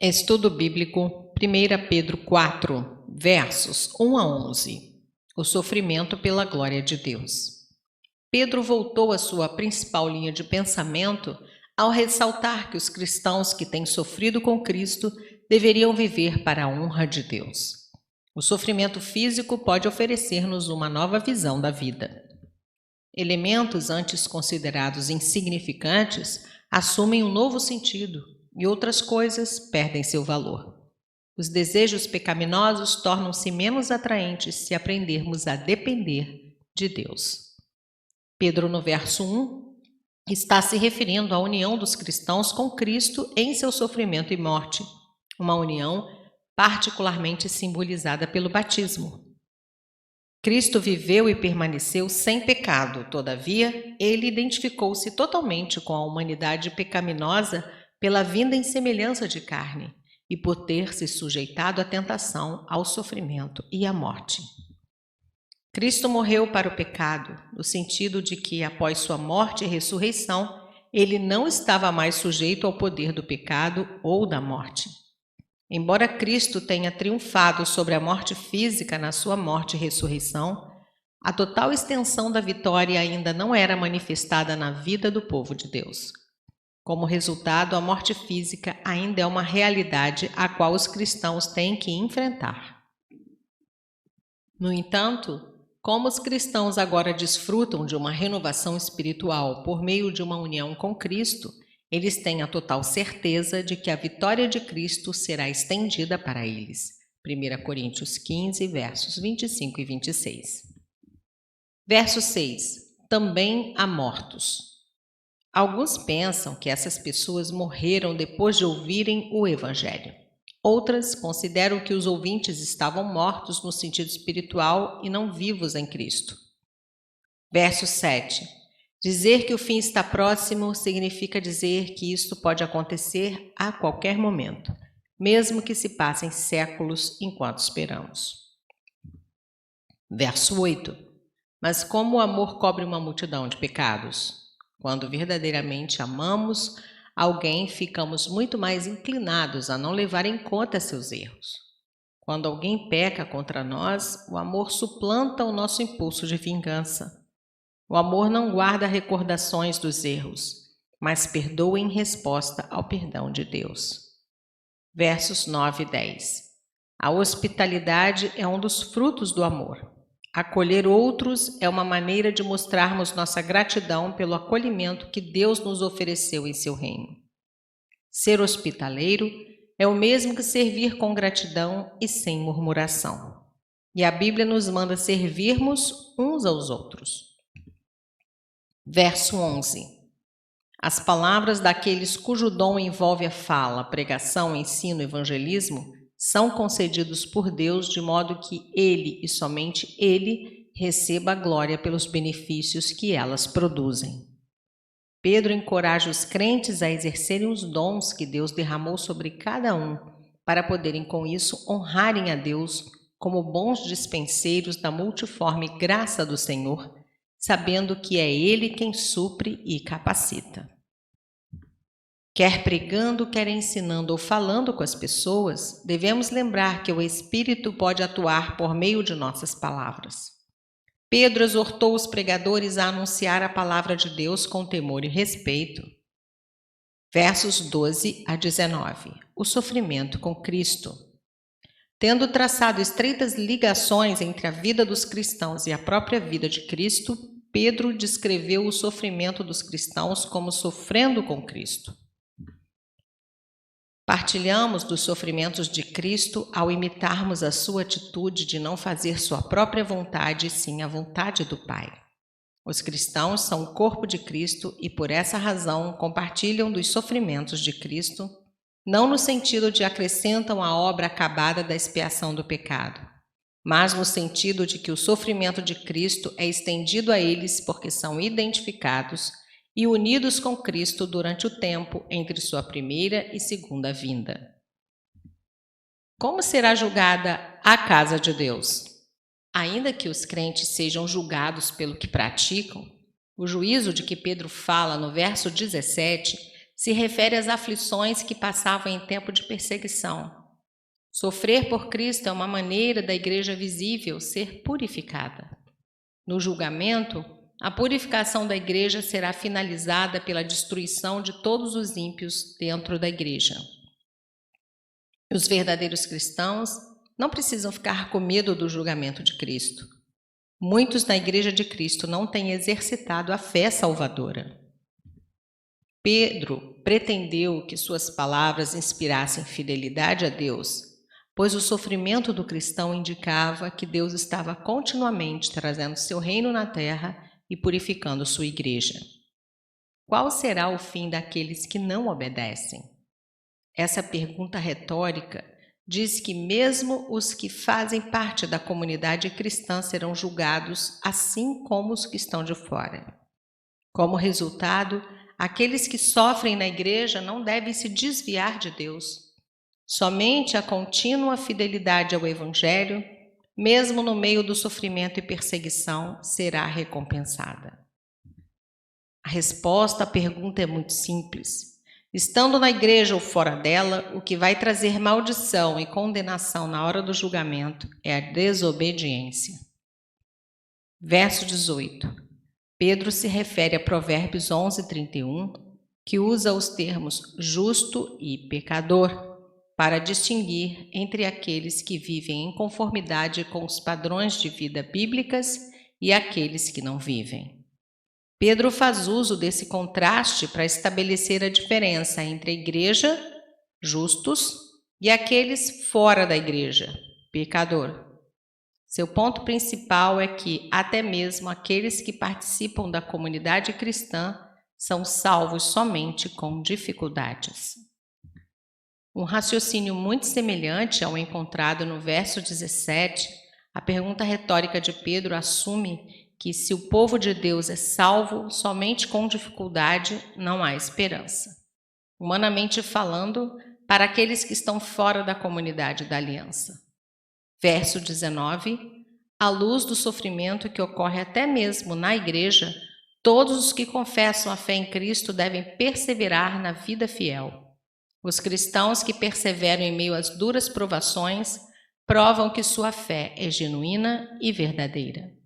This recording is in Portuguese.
Estudo Bíblico, 1 Pedro 4, versos 1 a 11. O sofrimento pela glória de Deus. Pedro voltou à sua principal linha de pensamento ao ressaltar que os cristãos que têm sofrido com Cristo deveriam viver para a honra de Deus. O sofrimento físico pode oferecer-nos uma nova visão da vida. Elementos antes considerados insignificantes assumem um novo sentido e outras coisas perdem seu valor. Os desejos pecaminosos tornam-se menos atraentes se aprendermos a depender de Deus. Pedro, no verso 1, está se referindo à união dos cristãos com Cristo em seu sofrimento e morte, uma união particularmente simbolizada pelo batismo. Cristo viveu e permaneceu sem pecado, todavia, ele identificou-se totalmente com a humanidade pecaminosa pela vinda em semelhança de carne e por ter se sujeitado à tentação, ao sofrimento e à morte. Cristo morreu para o pecado, no sentido de que, após sua morte e ressurreição, ele não estava mais sujeito ao poder do pecado ou da morte. Embora Cristo tenha triunfado sobre a morte física na sua morte e ressurreição, a total extensão da vitória ainda não era manifestada na vida do povo de Deus. Como resultado, a morte física ainda é uma realidade a qual os cristãos têm que enfrentar. No entanto, como os cristãos agora desfrutam de uma renovação espiritual por meio de uma união com Cristo, eles têm a total certeza de que a vitória de Cristo será estendida para eles. 1 Coríntios 15, versos 25 e 26. Verso 6. Também há mortos. Alguns pensam que essas pessoas morreram depois de ouvirem o Evangelho. Outras consideram que os ouvintes estavam mortos no sentido espiritual e não vivos em Cristo. Verso 7. Dizer que o fim está próximo significa dizer que isto pode acontecer a qualquer momento, mesmo que se passem séculos enquanto esperamos. Verso 8. Mas como o amor cobre uma multidão de pecados? Quando verdadeiramente amamos alguém, ficamos muito mais inclinados a não levar em conta seus erros. Quando alguém peca contra nós, o amor suplanta o nosso impulso de vingança. O amor não guarda recordações dos erros, mas perdoa em resposta ao perdão de Deus. Versos 9 e 10. A hospitalidade é um dos frutos do amor. Acolher outros é uma maneira de mostrarmos nossa gratidão pelo acolhimento que Deus nos ofereceu em seu reino. Ser hospitaleiro é o mesmo que servir com gratidão e sem murmuração. E a Bíblia nos manda servirmos uns aos outros. Verso 11. As palavras daqueles cujo dom envolve a fala, pregação, ensino, evangelismo, são concedidos por Deus de modo que Ele e somente Ele receba a glória pelos benefícios que elas produzem. Pedro encoraja os crentes a exercerem os dons que Deus derramou sobre cada um, para poderem com isso honrarem a Deus como bons dispenseiros da multiforme graça do Senhor, sabendo que é Ele quem supre e capacita. Quer pregando, quer ensinando ou falando com as pessoas, devemos lembrar que o Espírito pode atuar por meio de nossas palavras. Pedro exortou os pregadores a anunciar a palavra de Deus com temor e respeito. Versos 12 a 19. O sofrimento com Cristo. Tendo traçado estreitas ligações entre a vida dos cristãos e a própria vida de Cristo, Pedro descreveu o sofrimento dos cristãos como sofrendo com Cristo. Partilhamos dos sofrimentos de Cristo ao imitarmos a sua atitude de não fazer sua própria vontade, sim a vontade do Pai. Os cristãos são o corpo de Cristo e, por essa razão, compartilham dos sofrimentos de Cristo, não no sentido de acrescentam a obra acabada da expiação do pecado, mas no sentido de que o sofrimento de Cristo é estendido a eles porque são identificados e unidos com Cristo durante o tempo entre sua primeira e segunda vinda. Como será julgada a casa de Deus? Ainda que os crentes sejam julgados pelo que praticam, o juízo de que Pedro fala no verso 17 se refere às aflições que passavam em tempo de perseguição. Sofrer por Cristo é uma maneira da igreja visível ser purificada. No julgamento, a purificação da igreja será finalizada pela destruição de todos os ímpios dentro da igreja. Os verdadeiros cristãos não precisam ficar com medo do julgamento de Cristo. Muitos na igreja de Cristo não têm exercitado a fé salvadora. Pedro pretendeu que suas palavras inspirassem fidelidade a Deus, pois o sofrimento do cristão indicava que Deus estava continuamente trazendo seu reino na terra e purificando sua igreja. Qual será o fim daqueles que não obedecem? Essa pergunta retórica diz que mesmo os que fazem parte da comunidade cristã serão julgados, assim como os que estão de fora. Como resultado, aqueles que sofrem na igreja não devem se desviar de Deus. Somente a contínua fidelidade ao Evangelho, mesmo no meio do sofrimento e perseguição, será recompensada. A resposta à pergunta é muito simples. Estando na igreja ou fora dela, o que vai trazer maldição e condenação na hora do julgamento é a desobediência. Verso 18. Pedro se refere a Provérbios 11:31, que usa os termos justo e pecador para distinguir entre aqueles que vivem em conformidade com os padrões de vida bíblicas e aqueles que não vivem. Pedro faz uso desse contraste para estabelecer a diferença entre a igreja, justos, e aqueles fora da igreja, pecador. Seu ponto principal é que até mesmo aqueles que participam da comunidade cristã são salvos somente com dificuldades. Um raciocínio muito semelhante ao encontrado no verso 17, a pergunta retórica de Pedro assume que se o povo de Deus é salvo somente com dificuldade, não há esperança. Humanamente falando, para aqueles que estão fora da comunidade da aliança. Verso 19, à luz do sofrimento que ocorre até mesmo na igreja, todos os que confessam a fé em Cristo devem perseverar na vida fiel. Os cristãos que perseveram em meio às duras provações provam que sua fé é genuína e verdadeira.